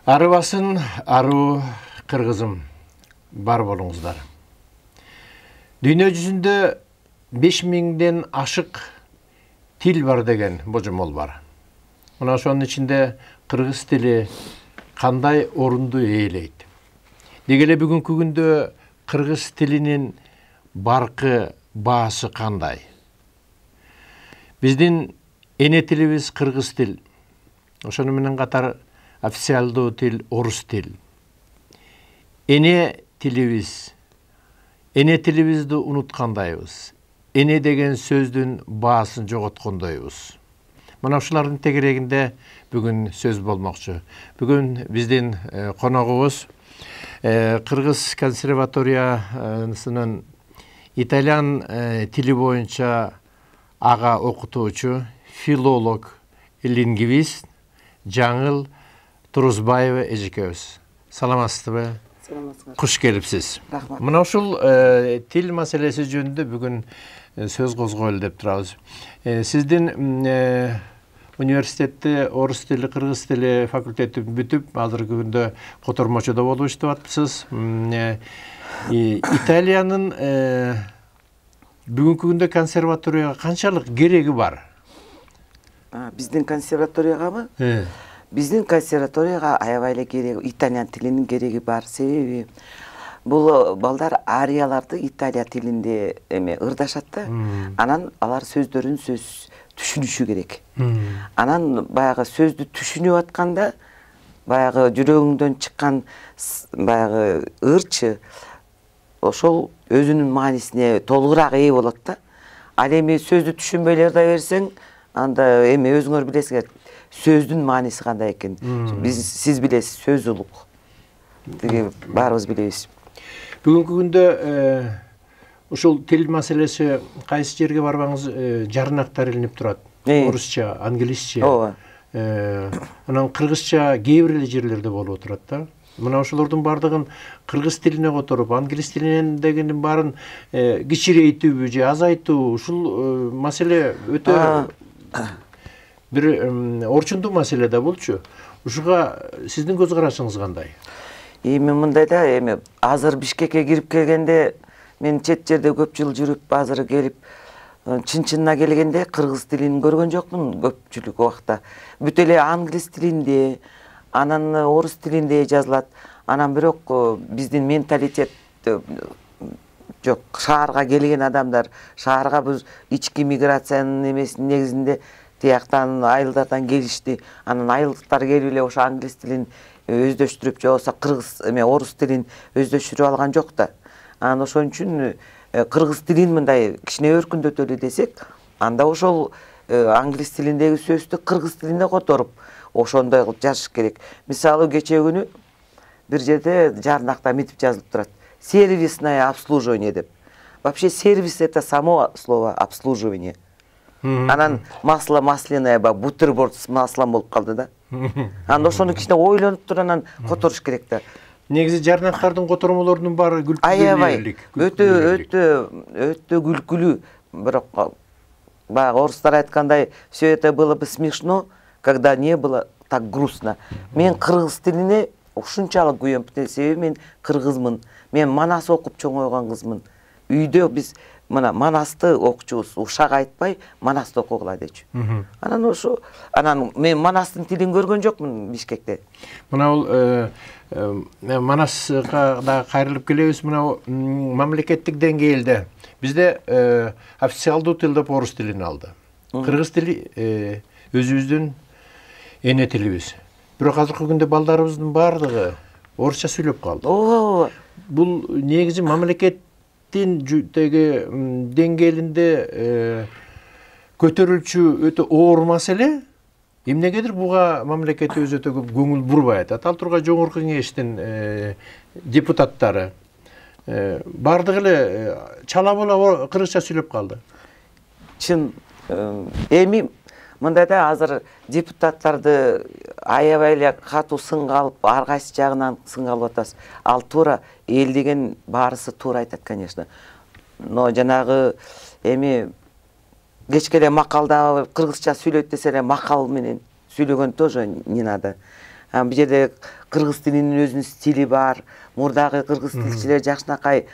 Арыбасын, ару кыргызым, бар болуңуздар. Дүйнө жүзүндө 5000ден ашык тил бар деген божомол бар. Мына ошонун ичинде кыргыз тили кандай орунду ээлейт? Деги эле бүгүнкү күндө кыргыз тилинин баркы баасы кандай? Биздин эне тилибиз кыргыз тил. Ошону менен катар официалдуу тил орус тил. Эне тилибизди унуткандайбыз. Эне деген сөздүн баасын жоготкондойбуз. Мына ушулардын тегерегинде бүгүн сөз болмокчу. Бүгүн биздин коногубуз Кыргыз консерваториясынын итальян тили боюнча ага окутуучу, филолог, лингвист Жаңыл Турузбаева эжекебиз. Саламатсызбы? Саламатсыздар. Куш келипсиз. Рахмат. Мына ушул тил маселеси жөнүндө бүгүн сөз козгойлу деп турабыз. Сиздин университетте орус тили, кыргыз тили факультетин бүтүп, азыркы күндө котормочудо болуп иштеп атпсыз. Италиянын бүгүнкү күндө консерваторияга канчалык кереги бар? Биздин консерваториягабы? Биздин консерваторияга аябай эле кереги, итальян тилинин кереги бар. Себеби бул балдар арияларды Италия тилинде ырдашат да. Анан алар сөздөрүн түшүнүшү керек. Анан баягы сөздү түшүнүп атканда баягы жүрөгүңдөн чыккан баягы ырчы ошол өзүнүн маанисине толугураак ээ болот да. Ал эми сөздү түшүнбөй эле ырдай берсең, анда эми өзүңөр билесиңер, сөздүн мааниси кандай экен. Сиз билесиз, сөз улук. Деги баарыбыз билебиз. Бүгүнкү күндө ушул тил маселеси кайсы жерге барбаңыз жарнактар илинип турат. Орусча, англисче. Ооба. Анан кыргызча кээ бир эле жерлерде болуп турат да. Мына ошолордун бардыгын кыргыз тилине которуп, англис тилинен дегенин баарын кичирейтүүбү же азайтуу, ушул маселе өтө бир орчундуу маселе да болчу. Ушуга сиздин көз карашыңыз кандай? Эми мындай да, эми азыр Бишкекке кирип келгенде, мен чет жерде көп жыл жүрүп, азыр келип, чын-чынына келгенде кыргыз тилин көргөн жокмун көпчүлүк убакта. Бүт эле англис тилинде, анан орус тилинде жазылат. Анан бирок биздин менталитет жок. Шаарга келген адамдар, шаарга бир ички миграциянын эмесинин негизинде тияктан айылдардан келишти. Анан айылдыктар келип эле ошо англис тилин өздөштүрүп, же болбосо кыргыз орус тилин өздөштүрүп алган жок да. Анан ошон үчүн кыргыз тилин мындай кичине өркүндөтөлү десек, анда ошол англис тилиндеги сөздү кыргыз тилине которуп, ошондой кылып жазыш керек. Мисалы, кечээ күнү бир жерде жарнакта митип жазылып турат: сервисное обслуживание деп. Вообще сервис — это само слово обслуживание. Анан масло масляное, бутерброд с маслом болуп калды да. Анан ошону кичине ойлонуп туруп анан которуш керек да. Негизи жарнактардын котормолорунун баары күлкүлүү. Аябай, өтө күлкүлүү. Бирок баягы орустар айткандай, все это было бы смешно, когда не было так грустно. Мен кыргыз тилине ушунчалык күйөм, себеби мен кыргызмын. Мен Манас окуп чоңойгон кызмын. Үйдө биз мына Манасты окучубуз, ушак айтпай Манасты окугула дечү. Анан мен Манастын тилин көргөн жокмун Бишкекте. Мына бул Манаска да кайрылып келебиз. Мына мамлекеттик деңгээлде бизде официалдуу тил деп орус тилин алды. Кыргыз тили өзүбүздүн эне тилибиз. Бирок азыркы күндө балдарыбыздын бардыгы орусча сүйлөп калды. Ооба. Бул негизи мамлекеттин деңгээлинде көтөрүлчү өтө оор маселе. Эмнегедир буга мамлекет өзү өтө көп көңүл бурбай атат. Ал тургай жогорку кеңештин депутаттары бардыгы эле чала була кыргызча сүйлөп калды. Чын. Эми мындай да, азыр депутаттарды аябай эле катуу сынга алып, ар кайсы жагынан сынга алып атабыз. Ал туура, эл деген баарысы туура айтат, конечно. Но жанагы эми кечке эле макалда кыргызча сүйлөйт десе эле макал менен сүйлөгөн тоже не надо. Бул жерде кыргыз тилинин өзүнүн стили бар. Мурдагы кыргыз тилчилер жакшынакай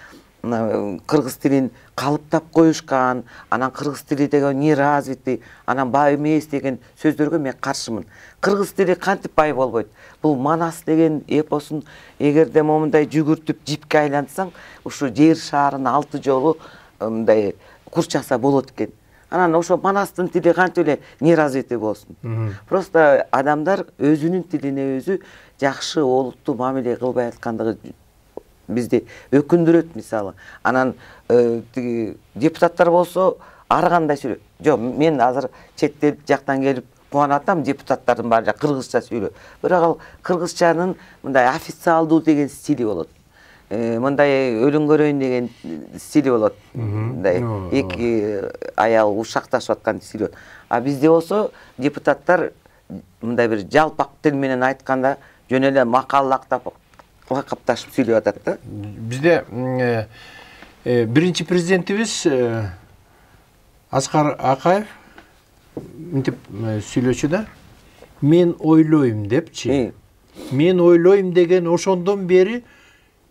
кыргыз тилин калыптап коюшкан. Анан кыргыз тили деген неразвитый, анан бай эмес деген сөздөргө мен каршымын. Кыргыз тили кантип бай болбойт? Бул Манас деген эпосун эгерде момундай жүгүртүп жипке айлантсаң, ушу жер шарын 6 жолу мындай курчаса болот экен. Анан ошо Манастын тили кантип эле неразвитый болсун. Просто адамдар өзүнүн тилине өзү жакшы олуттуу мамиле кылбай аткандыгы бизди өкүндүрөт мисалы. Анан тиги депутаттар болсо ар кандай сүйлөйт. Жок, мен азыр чет эл жактан келип кубанып атам, депутаттардын баары кыргызча сүйлөйт. Бирок ал кыргызчанын мындай официалдуу деген стили болот. Мындай өлүң көрөйүн деген стили болот. Мындай эки аял ушакташып аткан стили болот. А бизде болсо депутаттар мындай бир жалпак тил менен айтканда жөн эле макал лакапташып сүйлөп атат да. Бизде биринчи президентибиз Аскар Акаев мынтип сүйлөчү да. Мен ойлойм депчи. Мен ойлойм деген ошондон бери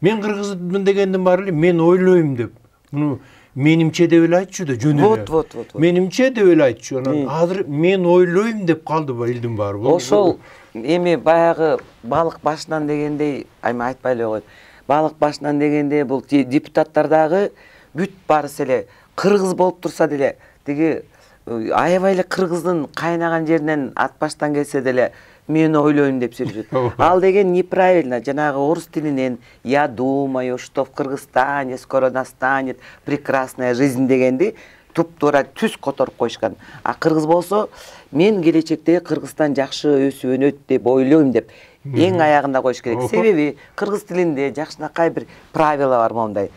мен кыргызмын дегенден баары эле мен ойлойм деп. Муну менимче деп эле айтчу да, жөн эле. Вот. Менимче деп эле айтчу. Анан азыр мен ойлойм деп калдыбы элдин баары. Ошол эми баягы балык башынан дегендей, айма айтпай эле коет. Балык башынан дегенде бул депутаттардагы бүт барысы эле кыргыз болуп турса деле, тиги аябай эле кыргыздын кайнаган жеринен ат баштан келсе деле мен ойлойм деп сүйлөшөт. Ал деген неправильно. Жанагы орус тилинен я думаю, что в Кыргызстане скоро настанет прекрасная жизнь дегенди туп-туура түз которуп коюшкан. А кыргыз болсо мен келечекте Кыргызстан жакшы өсүп өнөт деп ойлойм деп эң аягында коюш керек. Себеби кыргыз тилинде жакшынакай бир правила бар мондай.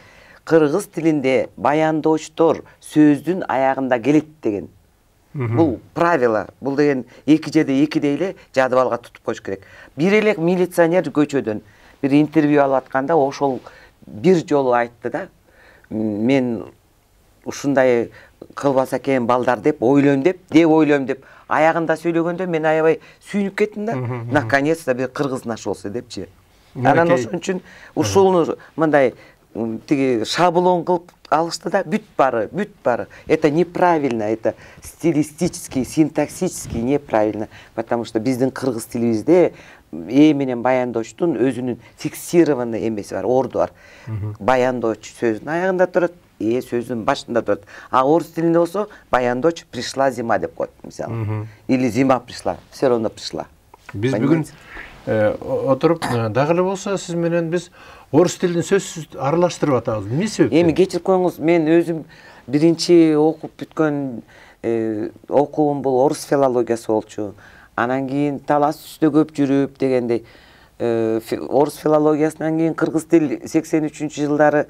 Кыргыз тилинде баяндоочтор сөздүн аягында келет деген. Бул правила. Бул деген эки жерде экидей эле жадыбалга тутуп коюш керек. Бир эле милиционер көчөдөн бир интервью алып атканда ошол бир жолу айтты да. Мен ушундай кылбаса экен балдар деп ойлойм деп аягында сүйлөгөндө мен аябай сүйүнүп кеттим да. Наконец-то бир кыргыз наш болсо депчи. Анан ошон үчүн ушуну мындай тиги шаблон кылып алышты да, бүт бары. Это неправильно, это стилистически, синтаксически неправильно, потому что биздин кыргыз тилибизде менен баяндоочтун өзүнүн фиксированный эмеси бар, орду бар. Баяндооч сөздүн аягында турат, сөздүн башында турат. А орус тилинде болсо баяндооч пришла зима деп коет, мисалы. Или зима пришла, все равно пришла. Биз бүгүн отуруп дагы эле болсо сиз менен биз орус тилин сөзсүз аралаштырып атабыз. Эмне себептен? Эми кечирип коюңуз, мен өзүм биринчи окуп бүткөн окуум бул орус филологиясы болчу. Анан кийин талас үстү көп жүрүп дегендей орус филологиясынан кийин кыргыз тил 83-жылдары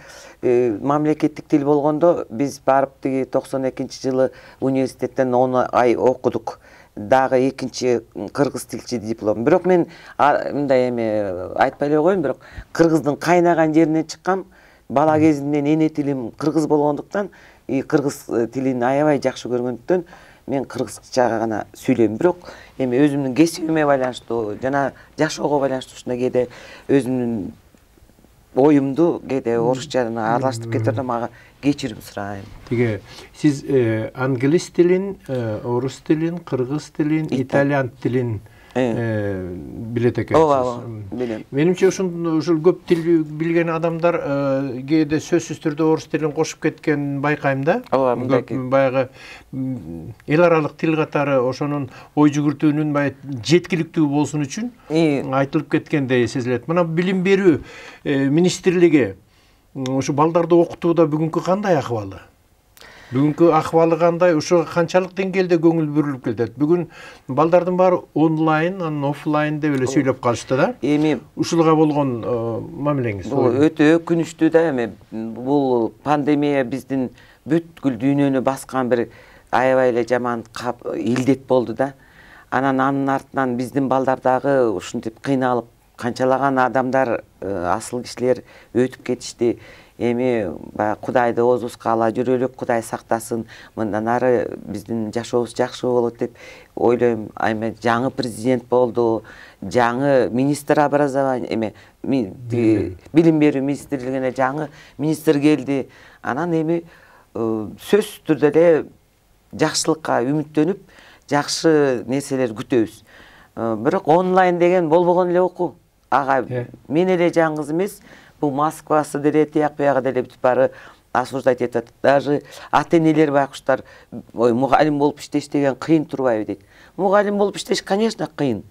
мамлекеттик тил болгондо биз барып тиги 92-жылы университеттен 10 ай окудук. Дагы экинчи кыргыз тилчи диплом. Бирок мен мындай эме айтпай эле коеюн, бирок кыргыздын кайнаган жеринен чыккам. Бала кезимден эне тилим кыргыз болгондуктан, кыргыз тилин аябай жакшы көргөндүктөн мен кыргызча гана сүйлөйм. Бирок эми өзүмдүн кесибиме байланыштуу жана жашоого байланыштуу ушундай кээде өзүмдүн оюмду кээде орусчаны аралаштырып кетип мага кечирим сурайм. Тиги сиз англис тилин, орус тилин, кыргыз тилин, итальян тилин билет экенсиз. Ооба, билем. Менимче ушул көп тил билген адамдар кээде сөзсүз түрдө орус тилин кошуп кеткен байкайм да. Ооба, мындай баягы эл аралык тил катары ошонун ой жүгүртүүнүн жеткиликтүү болсун үчүн айтылып кеткендей сезилет. Мына билим берүү министрлиги ушу балдарды окутууда бүгүнкү кандай акыбалы? Бүгүнкү акыбалы кандай? Ошо канчалык деңгээлде көңүл бурулуп кетет? Бүгүн балдардын баары онлайн, анан офлайн деп эле сүйлөп калышты да. Эми ушулга болгон мамилеңиз? Бул өтө өкүнүчтүү да. Эми бул пандемия биздин бүткүл дүйнөнү баскан бир аябай эле жаман илдет болду да. Анан анын артынан биздин балдар дагы ушинтип кыйналып канчалаган адамдар, асыл кишилер өтүп кетишти. Эми баягы Кудайды оозубузга ала жүрөлүк, Кудай сактасын, мындан ары биздин жашообуз жакшы болот деп ойлойм. Эми жаңы президент болду, жаңы министр образования, билим берүү министрлигине жаңы министр келди. Анан эми сөзсүз түрдө эле жакшылыкка үмүттөнүп, жакшы нерселер күтөбүз. Бирок онлайн деген болбогон эле окуу. Ага мен эле жаңгыз эмес, бул Москвасы деле, тияк буягы деле бүтүп баары осуждать этет. Даже ата-энелер байкуштар, ой, мугалим болуп иштеш деген кыйын турбайбы дейт. Мугалим болуп иштеш, конечно, кыйын.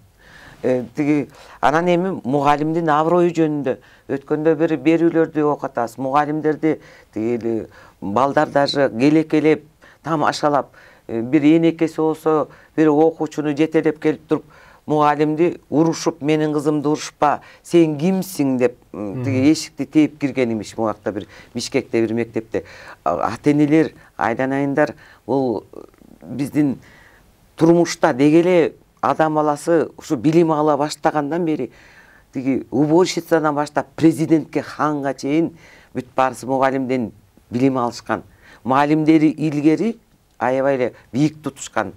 Анан эми мугалимдин аброю жөнүндө өткөндө бир берүүлөрдү окутабыз. Мугалимдерди тиги балдар даже келекелеп, тамашалап, бир энекеси болсо, бир окуучуну жетелеп келип туруп, мугалимди урушуп, менин кызымды урушпа, сен кимсиң деп тиги эшикти тээп кирген имиш. Муакта бир Бишкекте бир мектепте. Ата-энелер, айданайындар, бул биздин турмушта дегеле адам баласы ушу билим ала баштагандан бери тиги уборщицадан баштап президентке, ханга чейин бүт баарысы мугалимден билим алышкан. Мугалимдери илгери аябай эле бийик тутушкан.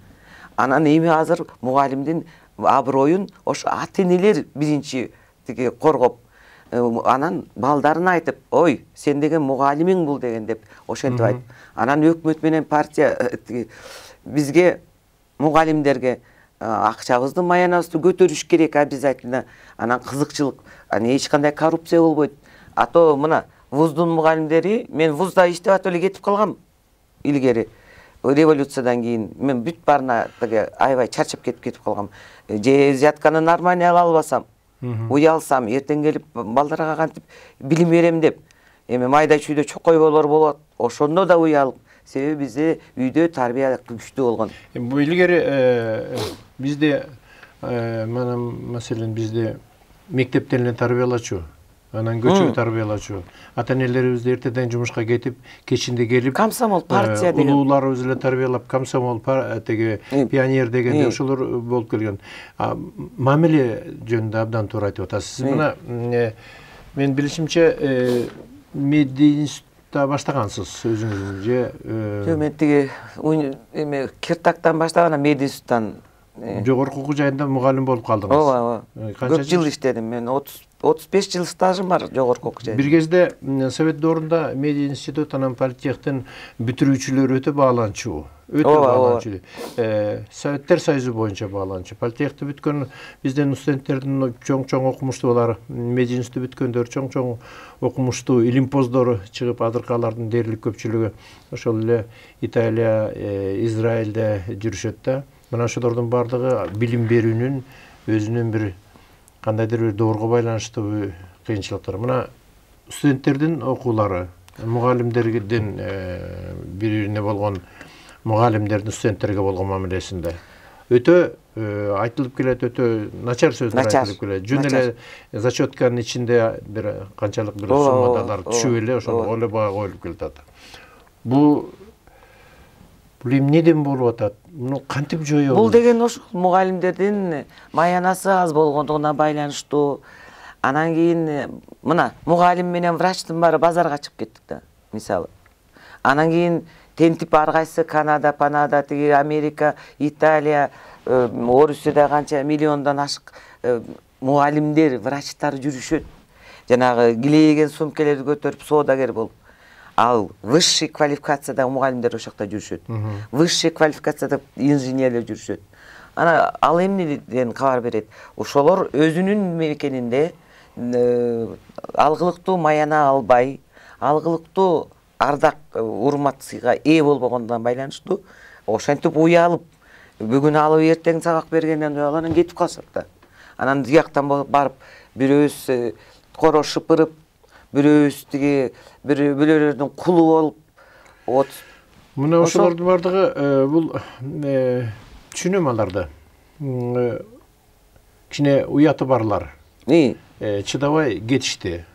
Анан эми азыр мугалимдин аброюн ошо ата-энелер биринчи тиги коргоп, анан балдарын айтып, ой, сен деген мугалимиң бул деген деп ошентип айтып. Анан өкмөт менен партия бизге мугалимдерге акчабызды, маянабызды көтөрүш керек обязательно. Анан кызыкчылык, эч кандай коррупция болбойт. А то мына вуздун мугалимдери, мен вузда иштеп атып эле кетип калгам илгери. Революциядан кийин мен бүт баарына аябай чарчап кетип калгам. Же взятканы нормально ала албасам, уялсам, эртең келип балдарга кантип билим берем деп, эми майда чүйдө чокой болор болот. Ошондо да уялып, себеби бизде үйдө тарбия күчтүү болгон. Бу илгери бизде мына маселен бизде мектептен эле тарбиялачу, анан көчөгө тарбиялачу. Ата-энелерибиз эртеден жумушка кетип, кечинде келип, комсомол партия деген улууларыбыз эле тарбиялап, комсомол теги пионер дегенде ошолор болуп келген. Мамиле жөнүндө абдан туура айтып атасыз. Мына мен билишимче медиа институтта баштагансыз өзүңүз же? Жок, мен тиги эми Киртактан баштаган, медиа институттан жогорку окуу жайында мугалим болуп калдыңыз. Ооба. Көп жыл иштедим. Мен 35 жыл стажым бар жогорку окуу жайында. Бир кезде Совет доорунда медиа институт анан политехтин бүтүрүүчүлөрү өтө бааланчу. Советтер Союзу боюнча бааланчу. Политехти бүткөн бизден студенттердин чоң окумуштуулары, медиа институту бүткөндөр чоң окумуштуу илимпоздору чыгып, азыркалардын дээрлик көпчүлүгү ошол эле Италия, Израилде жүрүшөт да. Мына ошолордун бардыгы билим берүүнүн өзүнүн бир кандайдыр бир доорго байланыштуу кыйынчылыктары. Мына студенттердин окуулары, мугалимдердин бири-бирине болгон мугалимдердин студенттерге болгон мамилесинде өтө айтылып келет, өтө начар сөздөр айтылып келет. Жөн эле зачетканын ичинде бир канчалык бир суммадалар түшүп эле ошого эле баа коюлуп келатат. Бул эмнеден болуп атат? Муну кантип жоёбуз? Бул деген ошол мугалимдердин маянасы аз болгондугуна байланыштуу. Анан кийин мына мугалим менен врачтын баары базарга чыгып кеттик да, мисалы. Анан кийин тентип ар кайсы Канада, тиги Америка, Италия, Орусияда канча миллиондон ашык мугалимдер, врачтар жүрүшөт. Жанагы килейген сумкелерди көтөрүп соодагер болуп. Ал высший квалификацияда мугалимдер ошокто жүрүшөт. Высший квалификацияда инженерлер жүрүшөт. Ана ал эмнеден кабар берет? Ошолор өзүнүн мекенинде алгылыктуу маяна албай, алгылыктуу ардак, урмат сыйга ээ болбогондон байланыштуу ошентип уялып, бүгүн алып эртең сабак бергенден уялып кетип калышат да. Анан тияктан барып бирөөбүз коро шыпырып, бирөөбүз тиги бирөөлөрдүн кулу болуп Мына ошолордун бардыгы бул түшүнөм аларды. Кичине уяты барлар. Чыдабай кетишти.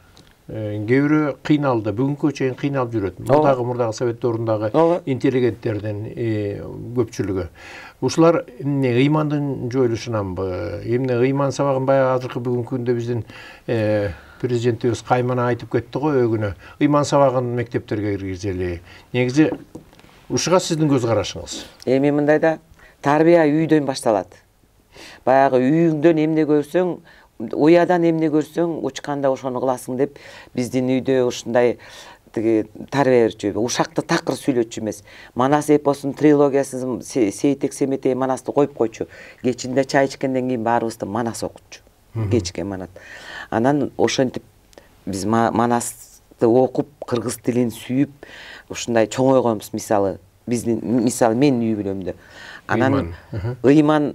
Кээ бирөө кыйналды, бүгүнкү чейин кыйналып жүрөт. Мурдагы совет ордундагы интеллигенттердин көпчүлүгү. Ушулар ыймандын жоюлушунанбы, эмне ыйман сабагын баягы азыркы бүгүнкү күндө биздин президентибиз каймана айтып кетти го өгүнө. Ыйман сабагын мектептерге киргизели. Негизи ушуга сиздин көз карашыңыз? Эми мындай да, тарбия үйдөн башталат. Баягы үйүңдөн эмне көрсөң, уядан эмне көрсөң, учканда ошону кыласың деп биздин үйдө ушундай тарбия берчү. Ушакты такыр сүйлөтчү эмес. Манас эпосунун трилогиясын Сейтек Семетей Манасты коюп койчу. Кечинде чай ичкенден кийин баарыбызды Манас окутчу. Кечке Манас. Анан ошентип биз Манасты окуп, кыргыз тилин сүйүп, ушундай чоңойгонбуз. Мисалы менин үй бүлөмдө. Анан ыйман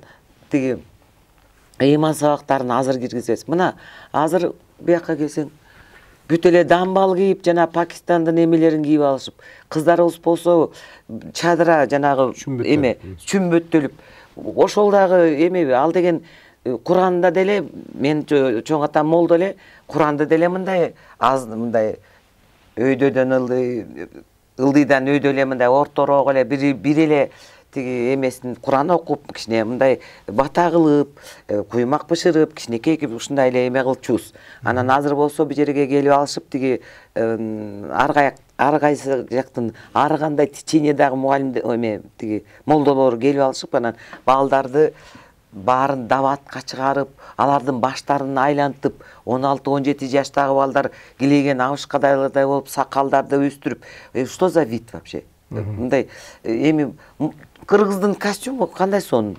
ыйман сабактарын азыр киргизебиз. Мына азыр бияка келсең, бүт эле дамбал кийип, жана Пакистандын эмелерин кийип алышып, кыздарыбыз болсо чадыра жанагы эме чүмбөттөлүп, ошол дагы эме ал деген Куранда деле, мен чоң атам молдо эле, Куранда деле мындай аз мындай өйдөдөн ылдыйдан өйдө эле мындай ортороок эле бир эле тиги эмесин Куран окуп, кичине мындай бата кылып, куймак бышырып, кичинекей кылып ушундай эле эме кылчубуз. Анан азыр болсо бир жерге келип алышып, тиги ар кайсы жактын ар кандай течение дагы мугалим эме тиги молдолор келип алышып, анан балдарды баарын дабатка чыгарып, алардын баштарын айлантып, 16-17 жаштагы балдар килеген абышкадайлардай болуп, сакалдарды өстүрүп, что за вид вообще? Мындай эми кыргыздын костюму кандай сонун?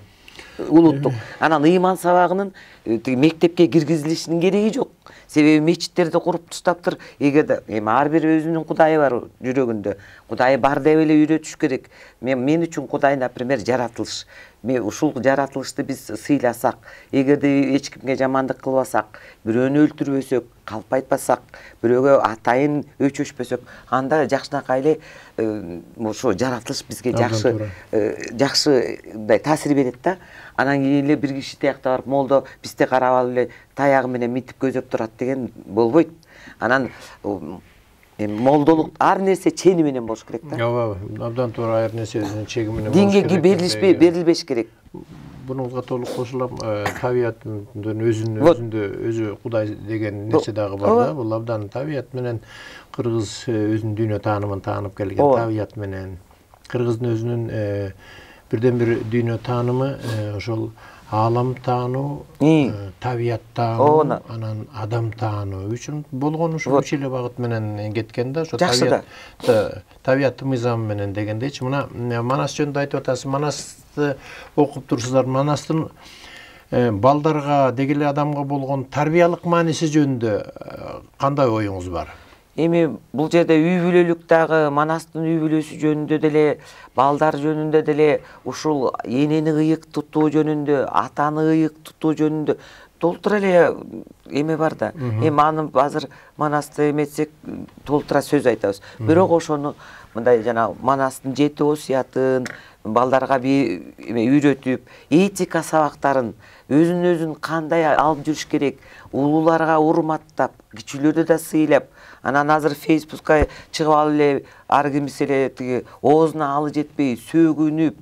Улуттук. Анан ыйман сабагынын мектепке киргизилишинин кереги жок. Себеби мечиттерди куруп туштаптыр. Эгерде эми ар бир өзүнүн кудайы бар жүрөгүндө. Кудайы бар деп эле үйрөтүш керек. Мен үчүн кудай, например, жаратылыш. Мен ушул жаратылышты биз сыйласак, эгерде эч кимге жамандык кылбасак, бирөөнү өлтүрбөсөк, калп айтпасак, бирөөгө атайын өчөшпөсөк, анда жакшынакай эле ошо жаратылыш бизге жакшы таасир берет да. Анан кийин эле бир киши тиякта барып, молдо бизди карап алып эле таягы менен митип көзөп турат деген болбойт. Анан молдолук ар нерсе чени менен болуш керек да. Ооба, абдан туура, ар нерсенин чеги менен болуш керек. Динге берилбеш керек. Bununla толук кошулам, табиаттын өзү Кудай деген нерсе дагы бар да. Бул абдан табият менен кыргыз өзүнүн дүйнө таанымын таанып келген, табият менен кыргыздын өзүнүн бирден бир дүйнө таанымы ошол аалам таануу, табият таануу, анан адам таануу үчүн болгон ушул үч эле багыт менен кеткен да. Ошо табияттын мыйзамы менен дегендейчи. Мына Манас жөнүндө айтып атасыз. Манасты окуп турсуздар. Манастын балдарга, деги эле адамга болгон тарбиялык мааниси жөнүндө кандай оюңуз бар? Эми бул жерде үй бүлөлүк дагы, Манастын үй бүлөсү жөнүндө деле, балдар жөнүндө деле, ушул энени ыйык тутуу жөнүндө, атаны ыйык тутуу жөнүндө толтура эле эме бар да. Эми аны азыр Манасты эметсек толтура сөз айтабыз. Бирок ошону мындай жана Манастын 7 осуятын балдарга үйрөтүп, этика сабактарын өзүн кандай алып жүрүш керек, улууларга урматтап, кичүүлөрдү да сыйлап, анан азыр Фейсбукка чыгып алып эле ар кимиси эле тиги оозуна алы жетпей сөгүнүп,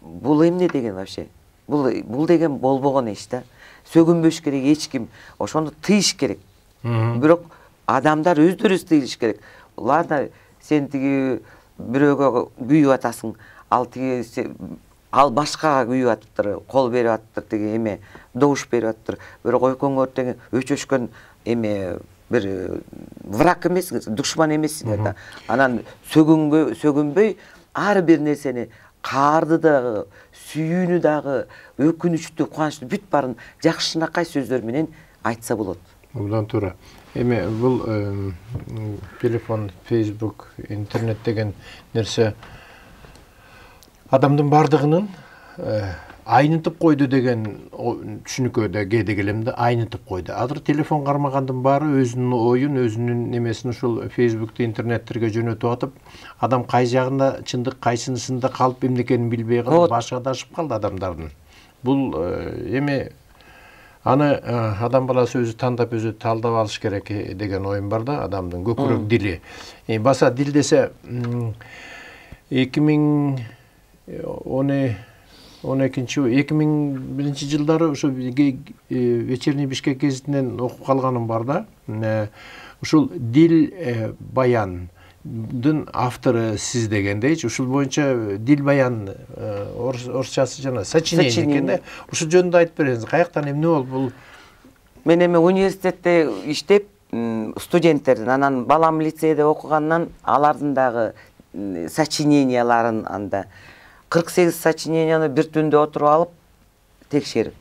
бул эмне деген вообще? Бул деген болбогон иш да. Сөгүнбөш керек эч ким. Ошону тыйыш керек. Бирок адамдар өздөрү тыйыш керек. Ладно, сен тиги бирөөгө күйүп атасың, ал башкага күйүп атыптыр, кол берип атыптыр, тиги эме добуш берип атыптыр. Бирок экөөңөр тең өчөшкөн эме бир враг эмес, душман эмессиңер да. Анан сөгүнбөй ар бир нерсени, каарды дагы, сүйүүнү дагы, өкүнүчтү, кубанычту бүт баарын жакшынакай сөздөр менен айтса болот. Абдан туура. Эми бул телефон, Facebook, интернет деген нерсе адамдын бардыгынын айнытып койду деген түшүнүккө кээде келем да, айнытып койду. Азыр телефон кармагандын баары өзүнүн оюн, өзүнүн немесин ушул Facebook'та, интернеттерге жөнөтүп атып, адам кай жагында чындык, кайсынысында калып эмнекенин билбей калып, башы адашып калды адамдардын. Бул эми Аны адам баласы өзү тандап, өзү талдап алыш керек деген оюм бар да, адамдын көкүрөк дили. Баса дил десе 2001 жылдары ошо вечерний Бишкек гезитинен окуп калганым бар да. Ушул дил баяндын автору сиз дегендейчи. Ушул боюнча дил баян орусчасы жана сочинение экен да. Ушул жөнүндө айтып бериңиз. Каяктан эмне болуп бул? Мен эми университетте иштеп, студенттердин, анан балам лицейде окугандан алардын дагы сочиненияларын анда 48 сочиненияны бир түндө отуруп алып текшерип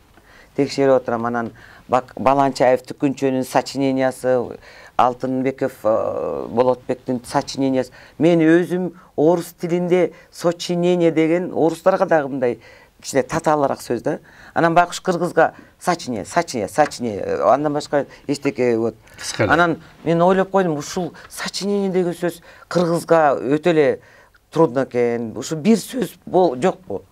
отурам. Анан Баланчаев Түкүнчөнүн сочинениясы, Алтынбеков Болотбектин сочинениясы. Мен өзүм орус тилинде сочинение деген орустарга дагы мындай кичине татаалыраак сөз да. Анан байкуш кыргызга сочинение. Андан башка эчтеке вот. Анан мен ойлоп койдум, ушул сочинение деген сөз кыргызга өтө эле трудно экен. Ушу бир сөз жокпу?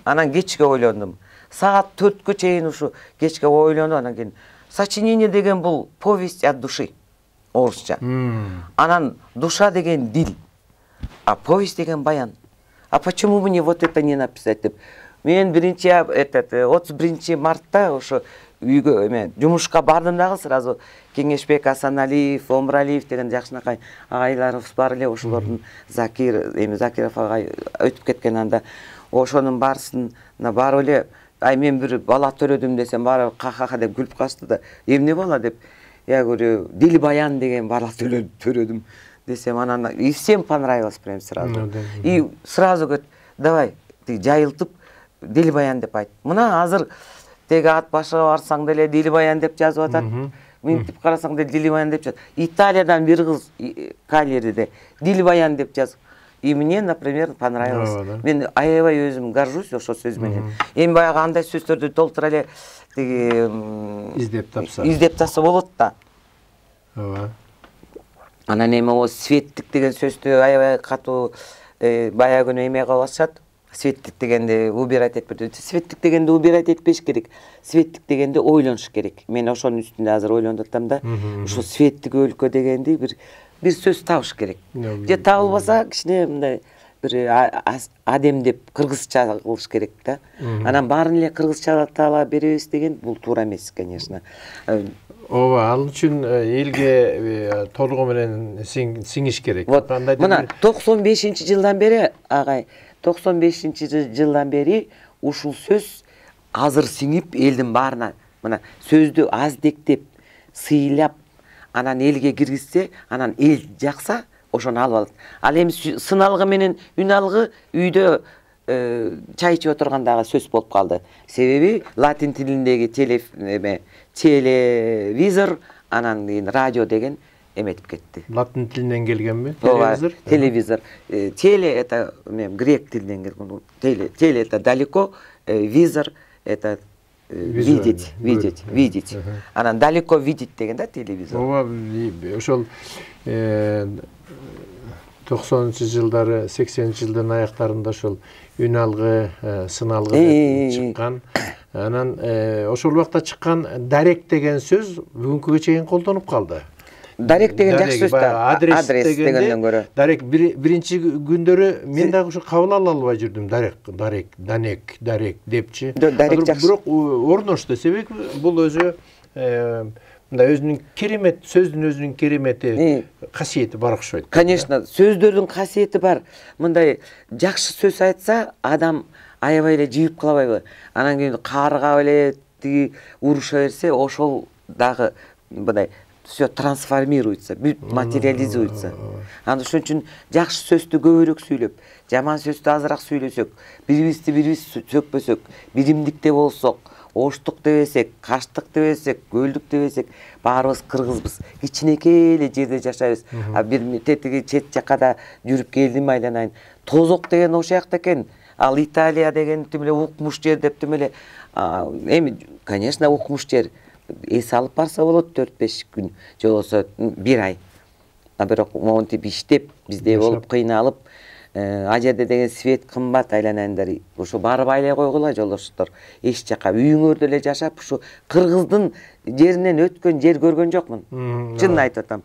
Анан кечке ойлондум. Саат 4-кө чейин ушу кечке ойлондум. Анан кийин сочинение деген бул повесть от души. Орусча. Анан душа деген дил, а повесть деген баян. А почему мне вот это не написать деп? Мен 31 мартта ошо үйгө жумушка бардым дагы сразу. Кеңешбек Асаналиев, Омралиев деген жакшынакай агайларыбыз бар эле, ошолордун Закиров агай өтүп кеткен, анда ошонун барысына барып эле, мен бир бала төрөдүм десем, баары ка деп күлүп калышты да. Эмне бала деп? Я говорю, дил баян деген бала төрөдүм десем, анан и всем понравилось прям сразу. И сразу говорит, давай, ты жайылтып дил баян деп айт. Мына азыр теги ат башыга барсаң деле дил баян деп жазып атат. Минтип карасаң да дил баян деп жазат. Италиядан бир кыз Калериде дил баян деп жазып. И мне, например, понравилось. Мен аябай өзүм горжусь ошол сөз менен. Эми баягы андай сөздөрдү толтура эле издеп тапса болот да. Ооба. Анан эми о светтик деген сөздү аябай катуу баягы күнү эме кылып атышат. Светтик дегенде убирать этпейт. Светтик дегенде убирать этпеш керек. Светтик дегенде ойлонуш керек. Мен ошонун үстүндө азыр ойлонуп атам да. Ушул светтик өлкө дегенди бир сөз табыш керек. Же табылбаса кичине мындай бир адемдеп кыргызча кылыш керек да. Анан баарын эле кыргызчалата беребиз деген бул туура эмес, конечно. Ооба, ал үчүн элге толугу менен сиңиш керек. Мына 95-жылдан бери агай, 95-жылдан бери ушул сөз азыр сиңип элдин баарына, мына сөздү аздектеп, сыйлап, анан элге киргизсе, анан эл жакса, ошону алып алат. Ал эми сыналгы менен үн алгы үйдө чай ичип отургандагы сөз болуп калды. Себеби латин тилиндеги телевизор, анан кийин радио деген эметип кетти. Латин тилинен келгенби? Телевизор? Телевизор. Теле это грек тилинен келген. Теле это далеко, визор это видеть. Анан далеко видеть деген да телевизор. Ооба, ошол 90-жылдары, 80-жылдын аяктарында ошол үн алгы, сыналгы деп чыккан. Анан ошол убакта чыккан дарек деген сөз бүгүнкүгө чейин колдонуп калды. Дарек деген жакшы сөз да. Адрес дегенден көрө. Дарек биринчи күндөрү мен дагы ушу кабыл ала албай жүрдүм. Дарек депчи. Дарек жакшы. Бирок орношту. Себеби бул өзү мындай өзүнүн керемет, сөздүн өзүнүн керемети, касиети бар окшойт. Конечно, сөздөрдүн касиети бар. Мындай жакшы сөз айтса, адам аябай эле жыйып калбайбы? Анан кийин кааргап эле тиги уруша берсе, ошол дагы мындай все трансформируется, материализуется. Аны ошон үчүн жакшы сөздү көбүрөөк сүйлөп, жаман сөздү азыраак сүйлөсөк, бири-бирибиз сөкпөсөк, биримдикте болсок, оштук дебесек, каштык дебесек, көлдүк дебесек, баарыбыз кыргызбыз. Кичинекей эле жерде жашайбыз. А бир тетиги чет жакка да жүрүп келдим айланайын. Тозок деген ошол жакта экен. Ал Италия деген тим эле укмуш жер деп тим эле. Эми, конечно, укмуш жер. Эс алып барса болот 4-5 күн, же болсо 1 ай. Бирок монтип иштеп, биздей болуп кыйналып, А жерде деген свет кымбат айланайындар. Ошо барып айлай койгула жолдоштор. Эч жака үйүңөрдө эле жашап, ушу кыргыздын жеринен өткөн жер көргөн жокмун. Чын айтып атам.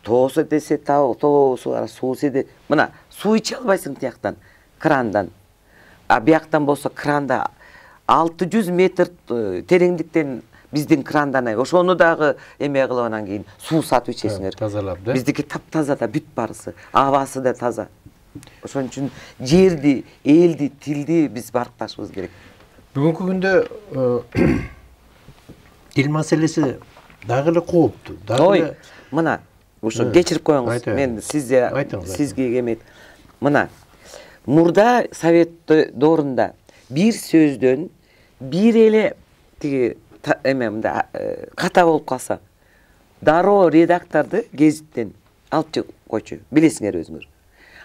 Тоосу десе тоосу, суу седе. Мына суу иче албайсың тияктан, крандан. А бияктан болсо кранда 600 метр тереңдиктен биздин крандан ошону дагы эме кылып анан кийин суу сатып ичесиңер. Тазалап да. Биздики таптаза да бүт барысы, абасы да таза. Ошон үчүн жерди, элди, тилди биз баркташыбыз керек. Бүгүнкү күндө тил маселеси дагы эле кооптуу. Ой, мына ошо кечирип коюңуз. Мен сизге эмет. Мына мурда совет доорунда бир сөздөн бир эле тиги эме мында ката болуп калса, дароо редакторду гезиттен алып койчу. Билесиңер өзүңөр.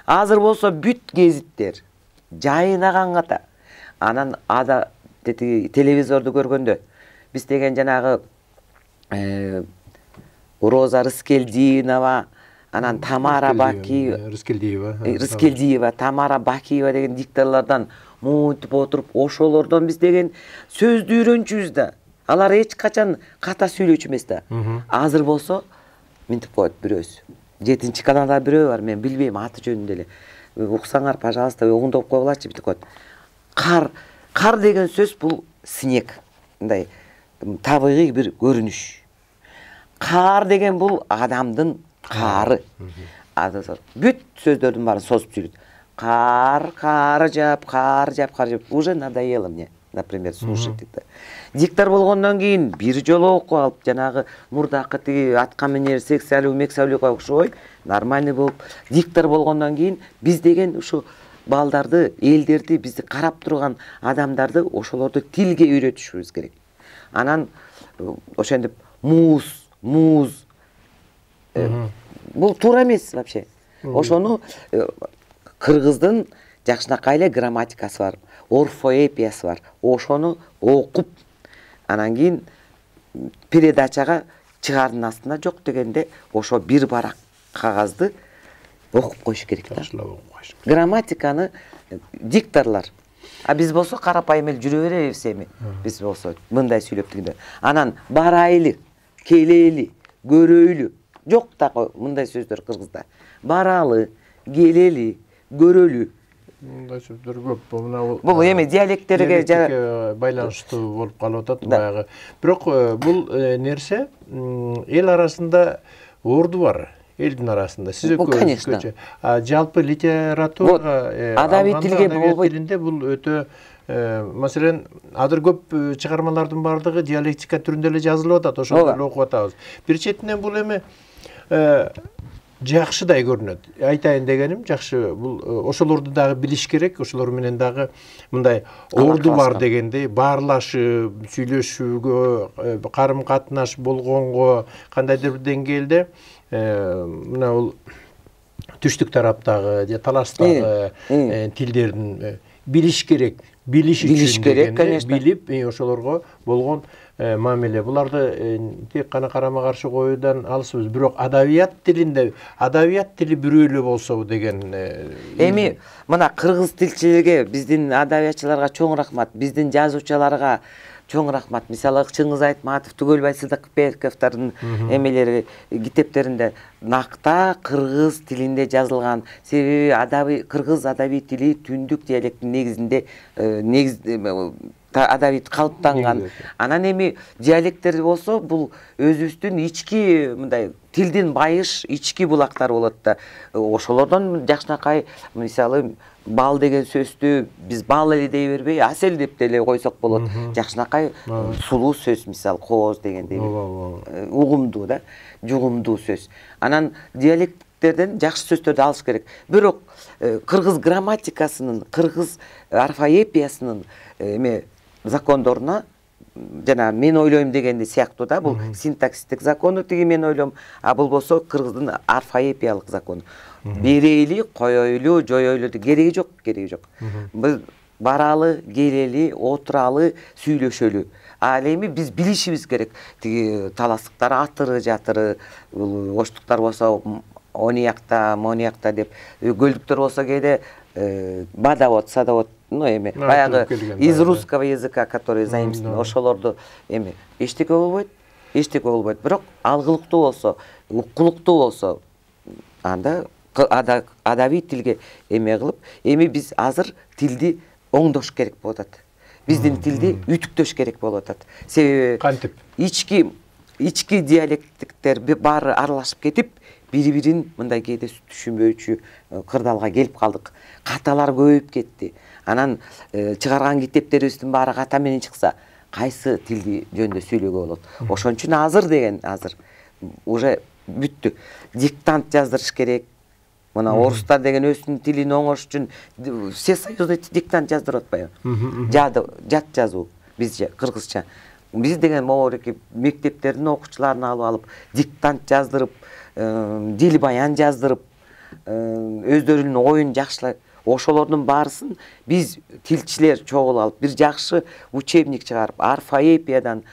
Азыр болсо бүт гезиттер жайынаган ката. Анан телевизорду көргөндө биз деген жанагы Роза Рыскелдинова, анан Тамара Бакиева, Рыскелдиева, Тамара Бакиева деген дикторлордон монтип отуруп, ошолордон биз деген сөздү үйрөнчүбүз да. Алар эч качан ката сүйлөчү эмес да. Азыр болсо минтип коет бирөөсү. 7-чи каналда бирөө бар, мен билбейм аты жөнүндө эле. Уксаңар, пожалуйста, оңдоп койгулачы битип коет. Кар деген сөз бул снег. Мындай табигый бир көрүнүш. Кар деген бул адамдын кары. Бүт сөздөрдүн баарын созуп сүйлөйт. Кар жап. Уже надоело мне, например, слушать это. Диктор болгондон кийин бир жолу окуп алып, жанагы мурдакы тиги атка минер сексуалдуу окшой, нормальный болуп, диктор болгондон кийин биз деген ушу балдарды, элдерди, бизди карап турган адамдарды ошолорду тилге үйрөтүшүбүз керек. Анан ошентип муз бул туура эмес вообще. Ошону кыргыздын жакшынакай эле грамматикасы бар, орфоэпиясы бар. Ошону окуп, анан кийин передачага чыгаардын астына жок дегенде ошо бир барак кагазды окуп коюш керек да. Грамматиканы дикторлор. А биз болсо карапайым эле жүрө беребиз эми. Биз болсо мындай сүйлөп дегенде. Анан барайлы, келели, көрөйлү. Жок да мындай сөздөр кыргызда. Баралы, келели, көрөлү. Мындай сөздөр көп. Бул эми диалекттерге байланыштуу болуп калып атат баягы. Бирок бул нерсе эл арасында орду бар. Элдин арасында. Сиз конечно. Жалпы литературага, адабий тилге болбойт. Тилинде бул өтө маселен, азыр көп чыгармалардын бардыгы диалектика түрүндө эле жазылып атат, ошондо эле окуп атабыз. Бир четинен бул эми жакшыдай көрүнөт. Айтайын дегеним, жакшы бул ошолорду дагы билиш керек, ошолор менен дагы мындай орду бар дегендей, баарлашып, сүйлөшүүгө, карым-катнаш болгонго кандайдыр бир деңгээлде мына бул түштүк тараптагы же таластагы тилдердин билиш керек. Билиш үчүн конечно. Билип, ошолорго болгон мамиле. Буларды тек кана карама каршы коюудан алысыбыз. Бирок адабият тили бирөө эле болсо деген. Эми мына кыргыз тилчилерге, биздин адабиятчыларга чоң рахмат, биздин жазуучуларга чоң рахмат. Мисалы Чыңгыз Айтматов, Түгөлбай Сыдыкбековдордун эмелери, китептеринде накта кыргыз тилинде жазылган. Себеби кыргыз адабий тили түндүк диалектин негизинде адабий калыптанган. Анан эми диалекттер болсо, бул өзүбүздүн ички мындай тилдин байыш ички булактары болот да. Ошолордон жакшынакай, мисалы бал деген сөздү биз бал эле дей бербей, асел деп деле койсок болот. Жакшынакай сулуу сөз, мисалы кооз дегендей угумдуу да, жугумдуу сөз. Анан диалекттерден жакшы сөздөрдү алыш керек. Бирок кыргыз грамматикасынын, кыргыз орфоэпиясынын эме закондоруна, жана мен ойлойм дегенде сыяктуу да, бул синтаксистик закону тиги мен ойлойм, а бул болсо кыргыздын орфоэпиялык закону. Берейли, коёйлу, жоёйлу кереги жок. Биз баралы, келели, отуралы, сүйлөшөлү. Ал эми биз билишибиз керек. Тиги таластыктар атыры жатыры, оштуктар болсо ониякта, аммониякта деп көлдүктөр болсо кээде водовод, садовод, эми баягы из русского языка, который заимствован, ошолорду эми эчтеке болбойт, бирок алгылыктуу болсо, уккулуктуу болсо, анда адабий тилге эме кылып, эми биз азыр тилди оңдош керек болуп атат. Биздин тилди үтүктөш керек болуп атат. Себеби кантип? Ички диалекттиктер баары аралашып кетип, бири-бирин мындай кээде түшүнбөчү кырдаалга келип калдык. Каталар көбөйүп кетти. Анан чыгарган китептерибиздин баары ката менен чыкса, кайсы тилди жөнүндө сүйлөгө болот? Ошон үчүн азыр уже бүттү. Диктант жаздырыш керек. Мына орустар деген өзүнүн тилин оңош үчүн всесоюзный диктант жаздырып атпайбы? Жат жазуу бизче кыргызча. Биз деген могуреки мектептердин окуучуларын алып диктант жаздырып, дил баян жаздырып, өздөрүнүн оюн жакшылап, ошолордун баарысын биз тилчилер чогулуп алып, бир жакшы учебник чыгарып, орфоэпиядан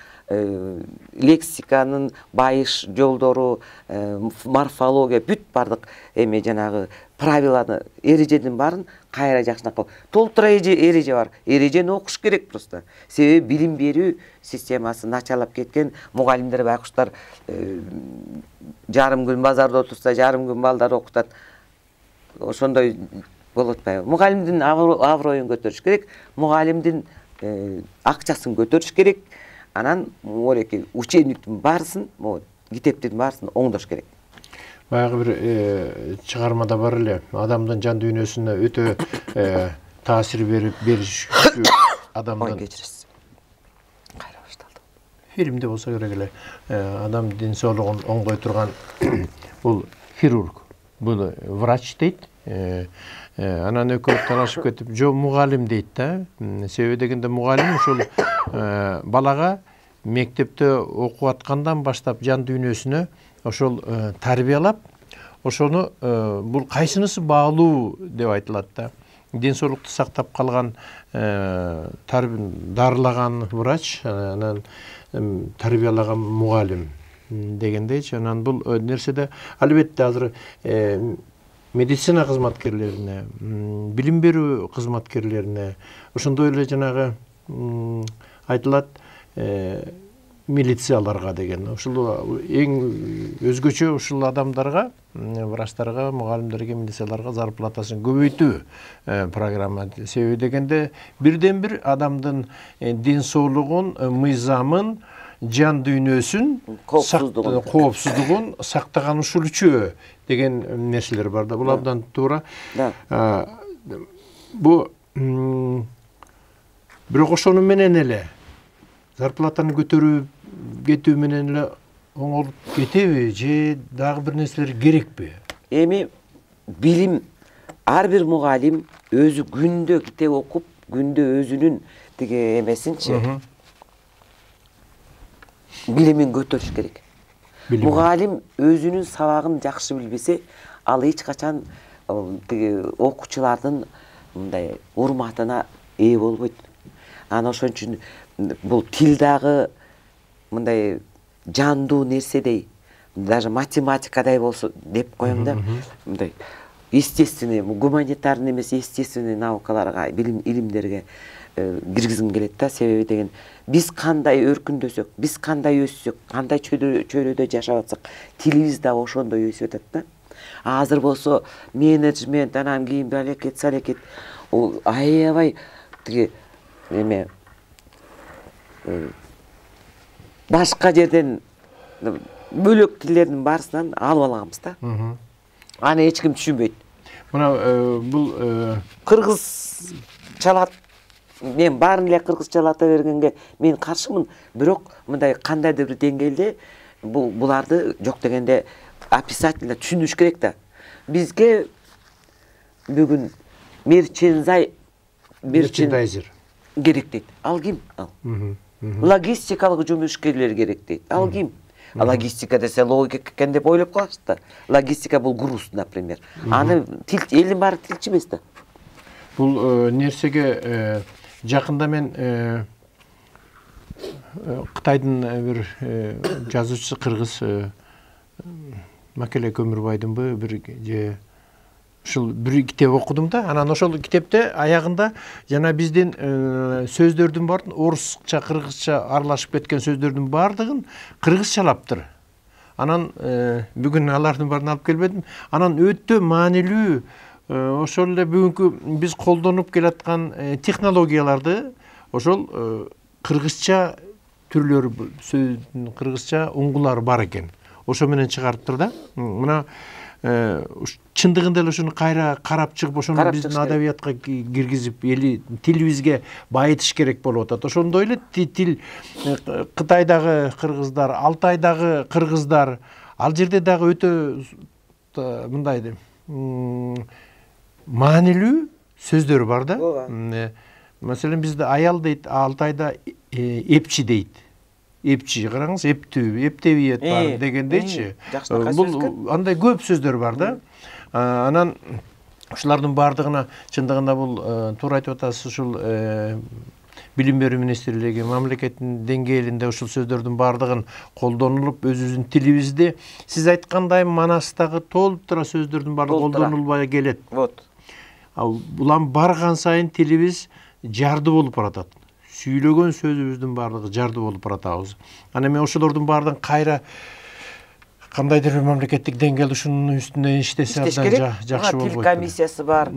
лексиканын байыш жолдору, морфология, бүт бардык эме жанагы правиланы, эреженин баарын кайра жакшынакы толтура эреже бар. Эрежени окуш керек просто. Себеби билим берүү системасы начарлап кеткен. Мугалимдер байкуштар жарым күн базарда отурса, жарым күн балдар окутат. Ошондой болот атпайбы? Мугалимдин аброюн көтөрүш керек, мугалимдин акчасын көтөрүш керек. Анан мореки учебниктин баарысын, китептин баарысын оңдош керек. Баягы бир чыгармада бар эле, адамдын жан дүйнөсүнө өтө таасир бериш адамдын кечиресиз. Кайра башталды. Фильмде болсо керек эле, адам ден соолугун оңгой турган бул хирург, бул врач дейт. Анан экөө талашып кетип, жо мугалим дейт да. Себеби дегенде мугалим ушул балага мектепте окуп аткандан баштап жан дүйнөсүнө ошол тарбиялап, ошону бул кайсынысы баалуу деп айтылат да. Ден соолукту сактап калган дарылаган врач, анан тарбиялаган мугалим дегендейчи. Анан бул нерседе албетте азыр медицина кызматкерлерине, билим берүү кызматкерлерине, ошондой эле жанагы айтылат милицияларга деген. Ушул эң өзгөчө ушул адамдарга, врачтарга, мугалимдерге, милицияларга зарплатасын көбөйтүү программа. Себеби дегенде бирден бир адамдын ден соолугун, мыйзамын, жан дүйнөсүн, коопсуздугун сактаган ушулчу деген нерселер бар да. Бул абдан туура. Бу бирок ошону менен эле зарплатаны көтөрүп кетүү менен эле оңолуп кетеби же дагы бир нерселер керекпи? Эми билим, ар бир мугалим өзү күндө китеп окуп, күндө өзүнүн тиги эмесинчи билимин көтөрүш керек. Мугалим өзүнүн сабагын жакшы билбесе, ал эч качан тиги окуучулардын мындай урматына ээ болбойт. Анан ошон үчүн бул тил дагы мындай жандуу нерседей, даже математикадай болсо деп коем да. Мындай естественный, гуманитарный эмес, естественный наукаларга, илимдерге киргизгим келет да. Себеби деген биз кандай өркүндөсөк, биз кандай өссөк, кандай чөйрөдө жашап атсак, тилибиз да ошондой өсүп атат да. Азыр болсо менеджмент, анан кийин балекет, салекет, аябай тиги эме башка жерден бөлөк тилдердин баарысынан алып алганбыз да. Аны эч ким түшүнбөйт. Мына бул кыргыз чалат, мен баарын эле кыргызчалата бергенге мен каршымын, бирок мындай кандайдыр бир деңгээлде буларды жок дегенде описательно түшүндүрүш керек да. Бизге бүгүн мерчендайзер керек дейт. Ал ким? Ал. Логистикалык жумушкерлер керек дейт. Ал ким? Логистика десе логика экен деп ойлоп каласыз да. Логистика бул груз, например. Аны элдин баары тилчи эмес да. Бул нерсеге жакында мен Кытайдын бир жазуучусу кыргыз Макеле Көмүрбайдынбы бир же ушул бир китеп окудум да. Анан ошол китепте аягында жана биздин сөздөрдүн баарын орусча, кыргызча аралашып кеткен сөздөрдүн баардыгын кыргызчалаптыр. Анан бүгүн алардын баарын алып келбедим. Анан өтө маанилүү ошол эле бүгүнкү биз колдонуп келаткан технологияларды ошол кыргызча түрлөрү, кыргызча уңгулары бар экен. Ошо менен чыгарыптыр да. Мына чындыгында эле ошону кайра карап чыгып, ошону биздин адабиятка киргизип, тилибизге байытыш керек болуп атат. Ошондой эле тил Кытайдагы кыргыздар, Алтайдагы кыргыздар, ал жерде дагы өтө мындай маанилүү сөздөр бар да. Маселен бизде аял дейт, Алтайда эпчи дейт. Эпчи, караңыз, эптүү, эптебиет бар дегендейчи. Бул андай көп сөздөр бар да. Анан ушулардын баардыгына чындыгында бул туура айтып атасыз, ушул билим берүү министрлиги мамлекеттин деңгээлинде ушул сөздөрдүн баардыгын колдонулуп, өзүбүздүн тилибизди сиз айткандай Манастагы толуп тура сөздөрдүн баардыгы колдонулбай келет. Вот. Булам барган сайын тилибиз жарды болуп баратат. Сүйлөгөн сөзүбүздүн баардыгы жарды болуп баратабыз. Анан мен ошолордун баардыгын кайра кандайдыр бир мамлекеттик деңгээлде ушунун үстүнө иштесе абдан жакшы болот. Тил комиссиясы бар.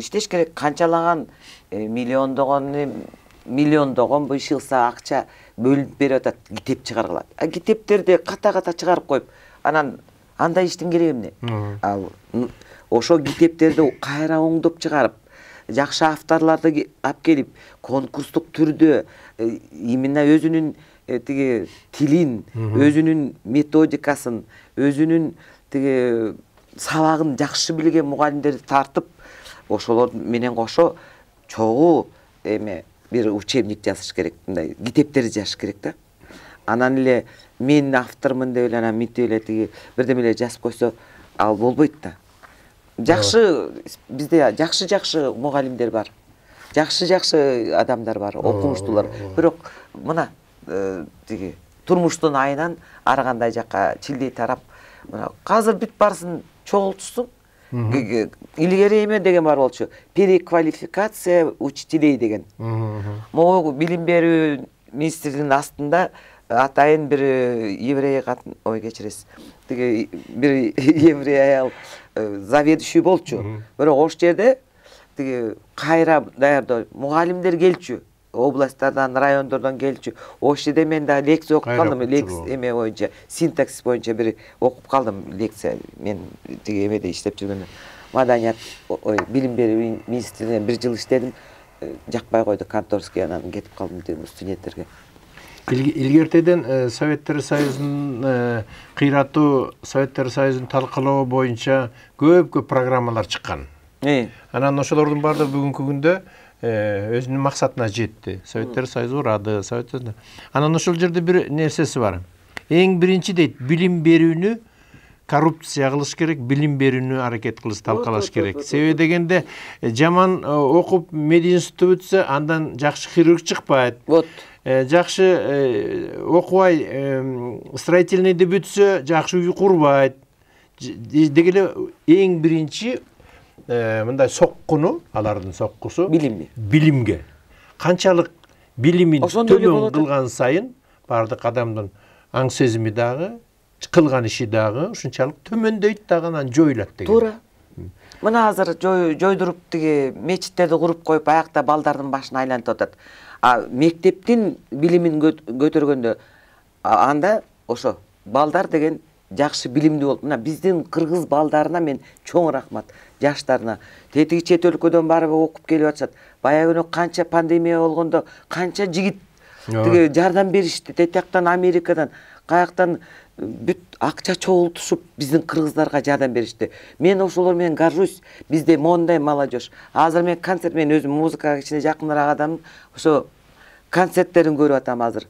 Иштеш керек. Канчалаган миллиондогон бышылса акча бөлүнүп берип атат, китеп чыгарылат. Китептерди ката-ката чыгарып коюп, анан андай иштин кереги эмне? Ал ошо китептерди кайра оңдоп чыгарып, жакшы авторларды алып келип, конкурстук түрдө именно өзүнүн тиги тилин, өзүнүн методикасын, өзүнүн тиги сабагын жакшы билген мугалимдерди тартып, ошолор менен кошо чогуу бир учебник жазыш керек, мындай китептерди жазыш керек да. Анан эле мен автормун деп эле, анан мынтип эле тиги бирдеме эле жазып койсо, ал болбойт да. Жакшы, бизде жакшы мугалимдер бар. Жакшы адамдар бар, окумуштуулар. Бирок мына тиги турмуштун айынан ар кандай жакка чилдей тарап, мына азыр бүт барсын чогултушсуң. Илгери эме деген бар болчу. Переквалификация учителей деген. Могу билим берүү министрлигинин астында атайын бир еврей катын, ой кечиресиз. Тиги бир еврей аял заведующий болчу. Бирок ош жерде тиги кайра даярдоо мугалимдер келчү. Областтардан, райондордон келчү. Ош жерде мен да лекция окуп калдым, лекция эме боюнча, синтаксис боюнча бир окуп калдым лекция. Мен тиги эмеде иштеп жүргөндө маданият, билим берүү министрлигинде 1 жыл иштедим. Жакпай койду конторский, анан кетип калдым деген студенттерге. Илгертеден Советтер Союзунун кыйратуу, Советтер Союзун талкалоо боюнча көп программалар чыккан. Анан ошолордун баардыгы бүгүнкү күндө өзүнүн максатына жетти. Советтер Союзу урады, Анан ошол жерде бир нерсеси бар. Эң биринчи дейт, билим берүүнү коррупция кылыш керек, билим берүүнү аракет кылыш, талкалаш керек. Себеби дегенде жаман окуп мединститутта бүтсө, андан жакшы хирург чыкпайт. Жакшы окубай строительныйды бүтсө, жакшы үй курбайт. Дегеле эң биринчи мындай соккуну, алардын соккусу билимге. Канчалык билимин төмөн кылган сайын бардык адамдын аң сезими дагы, кылган иши дагы ушунчалык төмөндөйт дагы, анан жоюлат деген. Туура. Мына азыр жойдуруп тиги мечиттерди куруп коюп, аякта балдардын башын айлантып атат. Мектептин билимин көтөргөндө анда ошо балдар деген жакшы билимдүү болуп, мына биздин кыргыз балдарына мен чоң рахмат, жаштарына. Тетиги чет өлкөдөн барып окуп келип атышат. Баягы күнү канча пандемия болгондо канча жигит тиги жардам беришти. Тетияктан Америкадан, каяктан бүт акча чогултушуп биздин кыргыздарга жардам беришти. Мен ошолор менен горжусь. Бизде мондай молодежь. Азыр мен концерт, мен өзүм музыкага кичине жакыныраак адаммын. Ошо концерттерин көрүп атам азыр.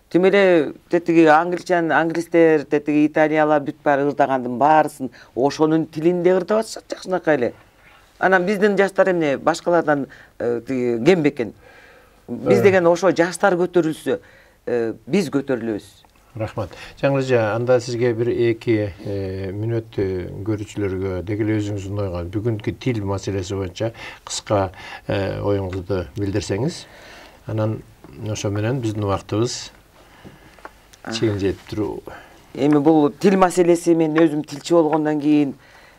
Тим эле тетиги англистер, тетиги италиялар бүт баары ырдагандын баарысын ошонун тилинде ырдап атышат жакшынакай эле. Анан биздин жаштар эмне башкалардан кем бекен. Биз деген ошо жаштар көтөрүлсө, биз көтөрүлөбүз. Рахмат. Жаңылжа, анда сизге бир 2 мүнөт көрүүчүлөргө деги эле өзүңүздүн ойгон бүгүнкү тил маселеси боюнча кыска оюңузду билдирсеңиз, анан ошо менен биздин убактыбыз чейин жетип туруу. Эми бул тил маселеси, мен өзүм тилчи болгондон кийин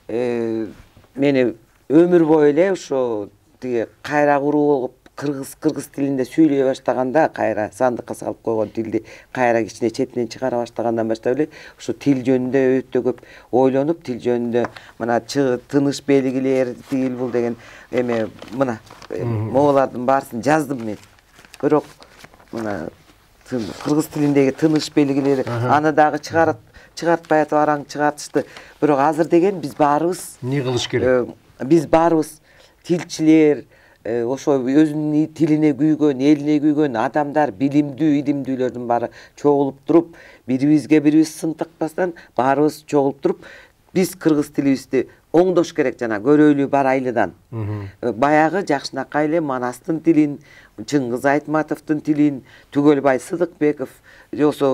мени өмүр бою эле ошо тиги кайра куруу болуп кыргыз тилинде сүйлөй баштаганда, кайра сандыкка салып койгон тилди кайра кичине четинен чыгара баштагандан баштап эле ошо тил жөнүндө өтө көп ойлонуп, тил жөнүндө мына тыныш белгилер, тил бул деген эме мына могулардын баарысын жаздым мен. Бирок мына кыргыз тилиндеги тыныш белгилери аны дагы чыгартпай атып араң чыгартышты. Бирок азыр деген биз баарыбыз эмне кылыш керек? Биз баарыбыз тилчилер, ошо өзүнүн тилине күйгөн, элине күйгөн адамдар, билимдүү, илимдүүлөрдүн баары чогулуп туруп, бирибиз сын такпастан баарыбыз чогулуп туруп, биз кыргыз тилибизди оңдош керек. Жана Көрөйлүү Барайлыдан баягы Жакшынакай эле Манастын тилин, Чыңгыз Айтматовдун тилин, Түгөлбай Сыдыкбеков, жоксо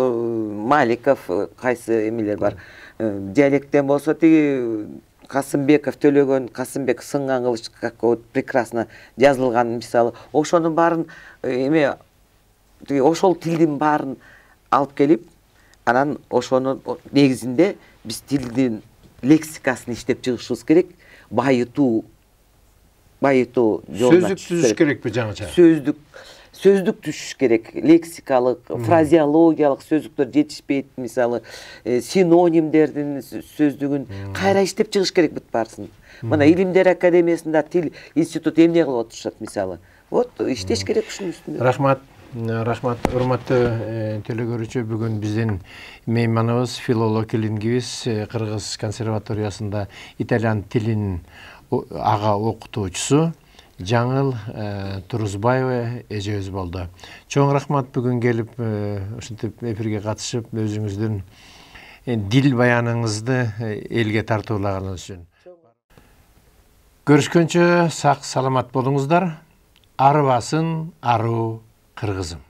Маликов, кайсы эмелер бар. Диалекттен болсо тиги Касымбеков төлөгөн, Касымбек сынган кылыч как вот прекрасно жазылган, мисалы, ошонун баарын эме ошол тилдин баарын алып келип, анан ошонун негизинде биз тилдин лексикасын иштеп чыгышыбыз керек. Байытуу жолуна сөздүк түзүш керекпи жаңыча? Сөздүк түшүш керек, лексикалык, фразеологиялык сөздүктөр жетишпейт, мисалы, синонимдердин сөздүгүн кайра иштеп чыгыш керек бүт баарысын. Мына Илимдер академиясында тил институту эмне кылып отурушат, мисалы. Вот иштеш керек ушунун үстүндө. Рахмат, урматтуу телекөрүүчү, бүгүн биздин мейманыбыз филолог лингвист, Кыргыз консерваториясында итальян тилин ага окутуучусу Жаңыл Турузбаева эжебиз болду. Чоң рахмат бүгүн келип ушинтип эфирге катышып, өзүңүздүн дил баяныңызды элге тартуулаганыңыз үчүн. Көрүшкөнчө сак саламат болуңуздар. Арыбасын аруу кыргызым.